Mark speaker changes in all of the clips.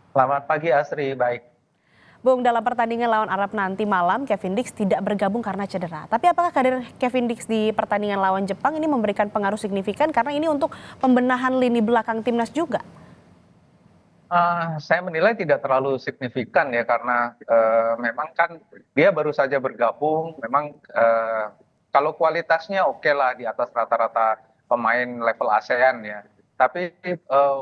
Speaker 1: Selamat pagi Asri, baik.
Speaker 2: Bung, dalam pertandingan lawan Arab nanti malam, Kevin Dix tidak bergabung karena cedera. Tapi apakah kehadiran Kevin Dix di pertandingan lawan Jepang ini memberikan pengaruh signifikan karena ini untuk pembenahan lini belakang timnas juga?
Speaker 1: Saya menilai tidak terlalu signifikan ya karena memang kan dia baru saja bergabung. Memang kalau kualitasnya oke lah di atas rata-rata pemain level ASEAN ya. Tapi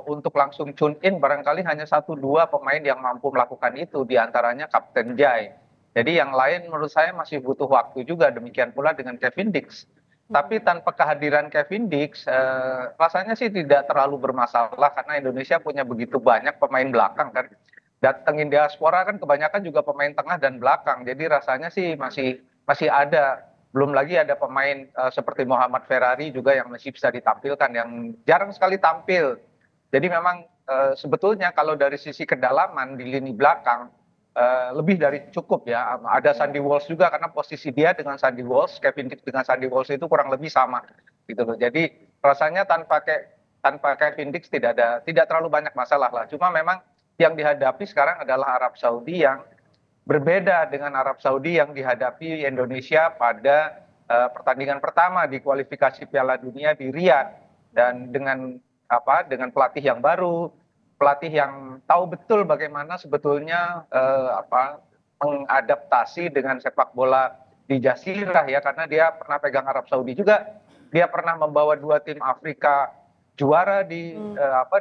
Speaker 1: untuk langsung tune in barangkali hanya satu dua pemain yang mampu melakukan itu, di antaranya Kapten Jai. Jadi yang lain menurut saya masih butuh waktu juga. Demikian pula dengan Kevin Dix. Tapi tanpa kehadiran Kevin Dix, rasanya sih tidak terlalu bermasalah karena Indonesia punya begitu banyak pemain belakang kan. Datengin diaspora kan kebanyakan juga pemain tengah dan belakang. Jadi rasanya sih masih masih ada. Belum lagi ada pemain seperti Muhammad Ferrari juga yang masih bisa ditampilkan, yang jarang sekali tampil. Jadi memang sebetulnya kalau dari sisi kedalaman di lini belakang lebih dari cukup ya. Ada Sandy Walsh juga karena posisi dia dengan Sandy Walsh, Kevin Dix dengan Sandy Walsh itu kurang lebih sama gitu loh. Jadi rasanya tanpa Kevin Dix tidak terlalu banyak masalah lah. Cuma memang yang dihadapi sekarang adalah Arab Saudi yang berbeda dengan Arab Saudi yang dihadapi Indonesia pada pertandingan pertama di kualifikasi Piala Dunia di Riyadh, dan dengan pelatih yang baru, pelatih yang tahu betul bagaimana sebetulnya mengadaptasi dengan sepak bola di Jazirah ya, karena dia pernah pegang Arab Saudi juga, dia pernah membawa dua tim Afrika juara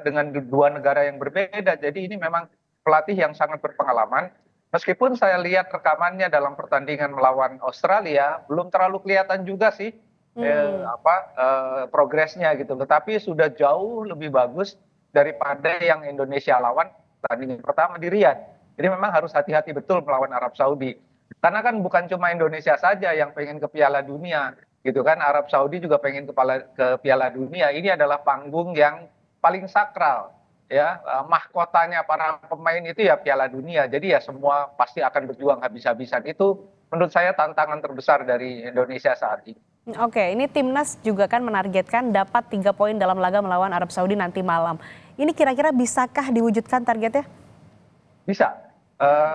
Speaker 1: dengan dua negara yang berbeda. Jadi ini memang pelatih yang sangat berpengalaman. Meskipun saya lihat rekamannya dalam pertandingan melawan Australia belum terlalu kelihatan juga sih
Speaker 2: Hmm.
Speaker 1: progresnya gitu. Tetapi sudah jauh lebih bagus daripada yang Indonesia lawan pertandingan pertama di Riyadh. Jadi memang harus hati-hati betul melawan Arab Saudi. Karena kan bukan cuma Indonesia saja yang pengen ke Piala Dunia gitu kan. Arab Saudi juga pengen ke Piala Dunia. Ini adalah panggung yang paling sakral ya, mahkotanya para pemain itu ya Piala Dunia. Jadi ya semua pasti akan berjuang habis-habisan. Itu menurut saya tantangan terbesar dari Indonesia saat ini.
Speaker 2: Oke, ini timnas juga kan menargetkan dapat 3 poin dalam laga melawan Arab Saudi nanti malam. Ini kira-kira bisakah diwujudkan targetnya?
Speaker 1: Bisa.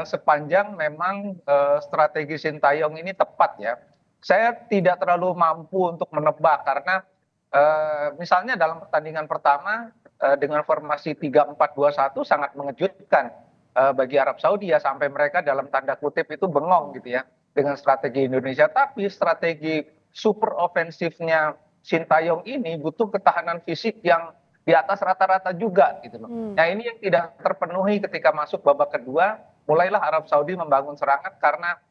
Speaker 1: Sepanjang memang strategi Sintayong ini tepat ya. Saya tidak terlalu mampu untuk menebak karena misalnya dalam pertandingan pertama dengan formasi 3-4-2-1 sangat mengejutkan bagi Arab Saudi ya, sampai mereka dalam tanda kutip itu bengong gitu ya dengan strategi Indonesia. Tapi strategi super ofensifnya Sintayong ini butuh ketahanan fisik yang di atas rata-rata juga gitu loh.
Speaker 2: Hmm.
Speaker 1: Nah ini yang tidak terpenuhi ketika masuk babak kedua, mulailah Arab Saudi membangun serangan karena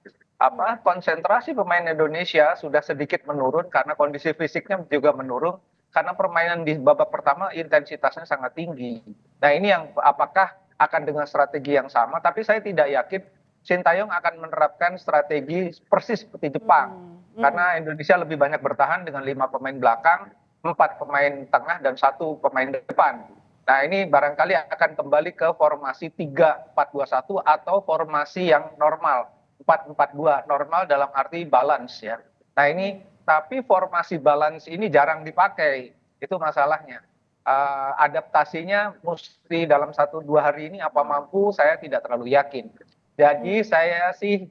Speaker 1: konsentrasi pemain Indonesia sudah sedikit menurun karena kondisi fisiknya juga menurun, karena permainan di babak pertama intensitasnya sangat tinggi. Nah ini yang apakah akan dengan strategi yang sama, tapi saya tidak yakin Sintayong akan menerapkan strategi persis seperti Jepang,
Speaker 2: Hmm.
Speaker 1: karena
Speaker 2: Hmm.
Speaker 1: Indonesia lebih banyak bertahan dengan 5 pemain belakang, 4 pemain tengah dan 1 pemain depan. Nah ini barangkali akan kembali ke formasi 3-4-2-1 atau formasi yang normal 4-4-2, normal dalam arti balance ya. Nah ini tapi formasi balance ini jarang dipakai, itu masalahnya. Adaptasinya mesti dalam 1-2 hari ini apa mampu, saya tidak terlalu yakin. Jadi saya sih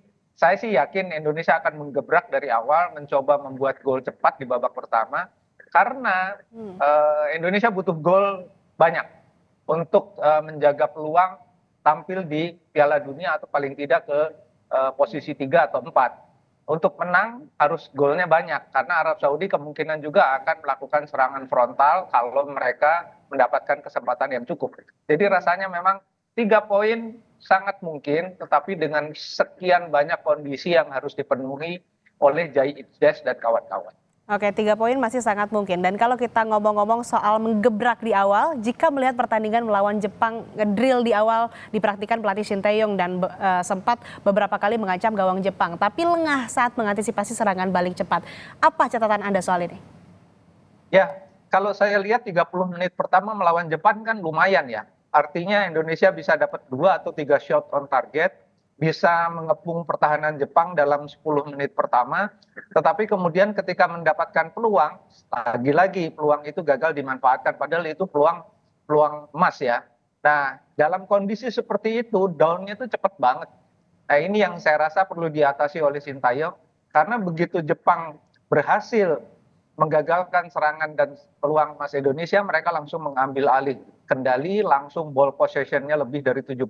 Speaker 1: yakin Indonesia akan menggebrak dari awal, mencoba membuat gol cepat di babak pertama, karena
Speaker 2: Hmm.
Speaker 1: Indonesia butuh gol banyak untuk menjaga peluang tampil di Piala Dunia atau paling tidak ke posisi 3 atau 4. Untuk menang harus golnya banyak karena Arab Saudi kemungkinan juga akan melakukan serangan frontal kalau mereka mendapatkan kesempatan yang cukup. Jadi rasanya memang 3 poin sangat mungkin, tetapi dengan sekian banyak kondisi yang harus dipenuhi oleh Jai Itzes dan kawan-kawan.
Speaker 2: Oke, 3 poin masih sangat mungkin. Dan kalau kita ngomong-ngomong soal menggebrak di awal, jika melihat pertandingan melawan Jepang, ngedrill di awal dipraktikkan pelatih Sinteyong dan sempat beberapa kali mengancam gawang Jepang, tapi lengah saat mengantisipasi serangan balik cepat. Apa catatan Anda soal ini?
Speaker 1: Ya, kalau saya lihat 30 menit pertama melawan Jepang kan lumayan ya. Artinya Indonesia bisa dapat 2 atau 3 shot on target, bisa mengepung pertahanan Jepang dalam 10 menit pertama. Tetapi kemudian ketika mendapatkan peluang, lagi-lagi peluang itu gagal dimanfaatkan. Padahal itu peluang peluang emas ya. Nah, dalam kondisi seperti itu, down-nya itu cepat banget. Nah, ini yang saya rasa perlu diatasi oleh Sintayong, karena begitu Jepang berhasil menggagalkan serangan dan peluang Mas Indonesia, mereka langsung mengambil alih kendali, langsung ball possession-nya lebih dari 70%.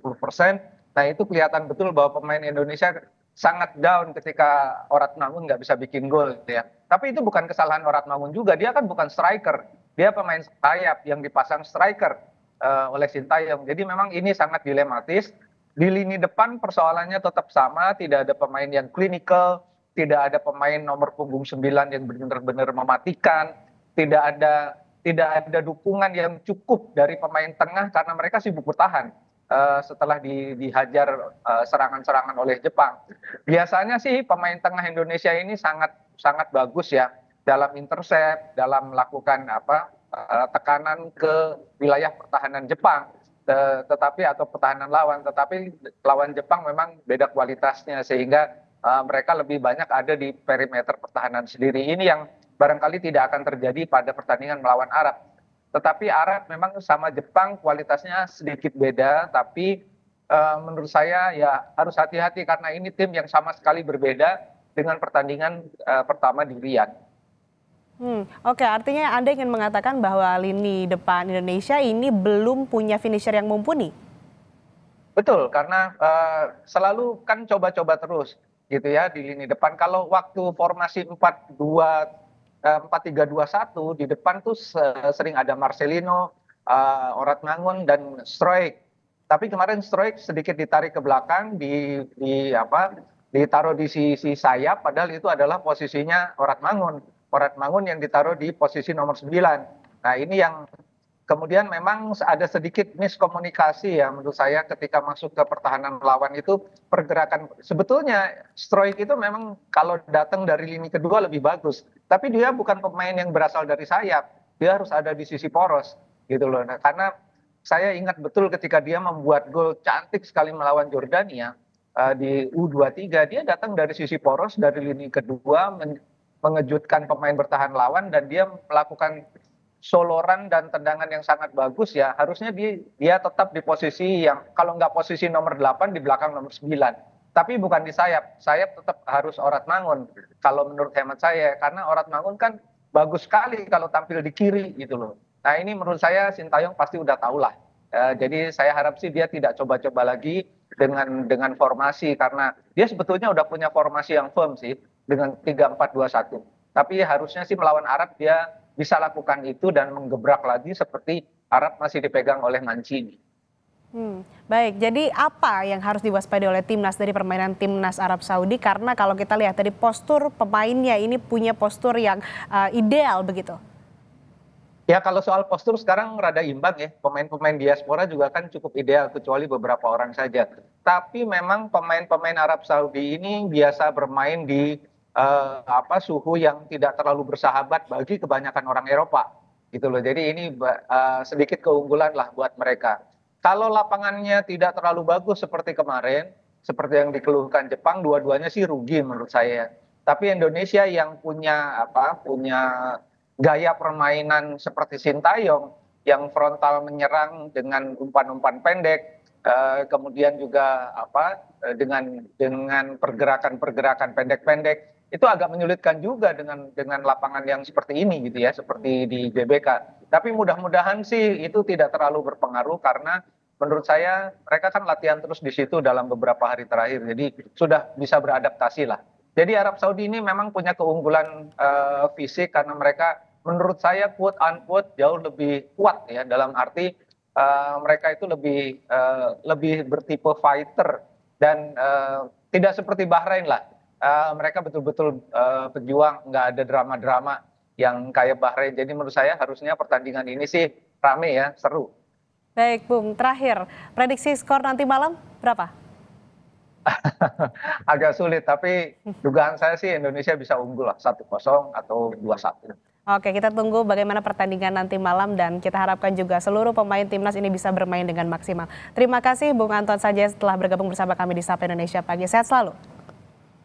Speaker 1: Nah, itu kelihatan betul bahwa pemain Indonesia sangat down ketika Mangun nggak bisa bikin gol gitu ya. Tapi itu bukan kesalahan Mangun juga, dia kan bukan striker, dia pemain sayap yang dipasang striker oleh Sintayong. Jadi memang ini sangat dilematis. Di lini depan persoalannya tetap sama, tidak ada pemain yang klinikal, tidak ada pemain nomor punggung 9 yang benar-benar mematikan, tidak ada dukungan yang cukup dari pemain tengah karena mereka sibuk bertahan setelah dihajar serangan-serangan oleh Jepang. Biasanya sih pemain tengah Indonesia ini sangat sangat bagus ya dalam intercept, dalam melakukan tekanan ke wilayah pertahanan Jepang, tetapi atau pertahanan lawan, tetapi lawan Jepang memang beda kualitasnya sehingga mereka lebih banyak ada di perimeter pertahanan sendiri. Ini yang barangkali tidak akan terjadi pada pertandingan melawan Arab. Tetapi Arab memang sama Jepang kualitasnya sedikit beda, tapi menurut saya ya harus hati-hati karena ini tim yang sama sekali berbeda dengan pertandingan pertama di Riyadh.
Speaker 2: Oke, artinya Anda ingin mengatakan bahwa lini depan Indonesia ini belum punya finisher yang mumpuni?
Speaker 1: Betul, karena selalu kan coba-coba terus gitu ya di lini depan. Kalau waktu formasi 4-3-2-1 di depan tuh sering ada Marcelino, Mangun dan Stroik. Tapi kemarin Stroik sedikit ditarik ke belakang ditaruh di sisi sayap padahal itu adalah posisinya Mangun yang ditaruh di posisi nomor 9. Nah, ini yang kemudian memang ada sedikit miskomunikasi ya menurut saya ketika masuk ke pertahanan lawan itu pergerakan sebetulnya Stroik itu memang kalau datang dari lini kedua lebih bagus, tapi dia bukan pemain yang berasal dari sayap, dia harus ada di sisi poros gitu loh. Nah, karena saya ingat betul ketika dia membuat gol cantik sekali melawan Jordania di U23, dia datang dari sisi poros dari lini kedua mengejutkan pemain bertahan lawan dan dia melakukan soloran dan tendangan yang sangat bagus ya. Harusnya dia tetap di posisi yang kalau nggak posisi nomor 8 di belakang nomor 9. Tapi bukan di sayap. Sayap tetap harus Mangun. Kalau menurut hemat saya karena Mangun kan bagus sekali kalau tampil di kiri gitu loh. Nah, ini menurut saya Sintayong pasti udah tahu lah. Jadi saya harap sih dia tidak coba-coba lagi dengan formasi karena dia sebetulnya udah punya formasi yang firm sih dengan 3-4-2-1. Tapi harusnya sih melawan Arab dia bisa lakukan itu dan menggebrak lagi seperti Arab masih dipegang oleh Mancini.
Speaker 2: Baik, jadi apa yang harus diwaspadai oleh timnas dari permainan timnas Arab Saudi? Karena kalau kita lihat dari postur pemainnya ini punya postur yang ideal begitu.
Speaker 1: Ya kalau soal postur sekarang rada imbang ya, pemain-pemain diaspora juga kan cukup ideal kecuali beberapa orang saja. Tapi memang pemain-pemain Arab Saudi ini biasa bermain di suhu yang tidak terlalu bersahabat bagi kebanyakan orang Eropa gitu loh. Jadi ini sedikit keunggulan lah buat mereka. Kalau lapangannya tidak terlalu bagus seperti kemarin, seperti yang dikeluhkan Jepang, dua-duanya sih rugi menurut saya. Tapi Indonesia yang punya gaya permainan seperti Sintayong yang frontal menyerang dengan umpan-umpan pendek, kemudian juga dengan pergerakan pendek-pendek itu agak menyulitkan juga dengan lapangan yang seperti ini gitu ya, seperti di GBK. Tapi mudah-mudahan sih itu tidak terlalu berpengaruh karena menurut saya mereka kan latihan terus di situ dalam beberapa hari terakhir, jadi sudah bisa beradaptasi lah. Jadi Arab Saudi ini memang punya keunggulan fisik karena mereka menurut saya quote unquote jauh lebih kuat ya dalam arti mereka itu lebih bertipe fighter dan tidak seperti Bahrain lah. Mereka betul-betul pejuang, nggak ada drama-drama yang kayak Bahrain. Jadi menurut saya harusnya pertandingan ini sih rame ya, seru.
Speaker 2: Baik, Bung. Terakhir, prediksi skor nanti malam berapa?
Speaker 1: Agak sulit, tapi dugaan saya sih Indonesia bisa unggul lah 1-0 atau 2-1.
Speaker 2: Oke, kita tunggu bagaimana pertandingan nanti malam dan kita harapkan juga seluruh pemain timnas ini bisa bermain dengan maksimal. Terima kasih Bung Anton Sanjaya telah bergabung bersama kami di Sapa Indonesia Pagi. Sehat selalu.